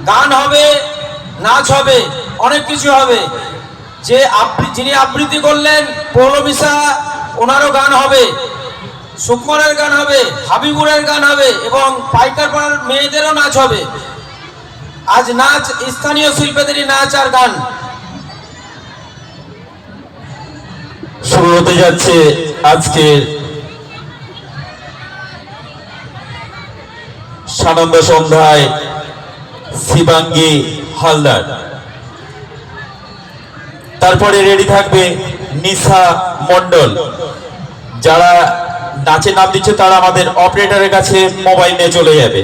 গান হবে, নাচ হবে, অনেক কিছু হবে। যিনি আবৃত্তি করলেন পৌলমিশা, ওনারও গান হবে, সুকুমারের গান হবে, হাবিবুরের গান হবে এবং পাইকার পাড়ার মেয়েদেরও নাচ হবে। আজ নাচ স্থানীয় শিল্পীদেরই নাচ আর গান শুরু হতে যাচ্ছে আজকের সানন্দ সন্ধ্যায় শিবাঙ্গী হালদার। তারপরে রেডি থাকবে নিশা মণ্ডল। যারা নাচে নাম দিচ্ছে তারা আমাদের অপারেটরের কাছে মোবাইল নিয়ে চলে যাবে।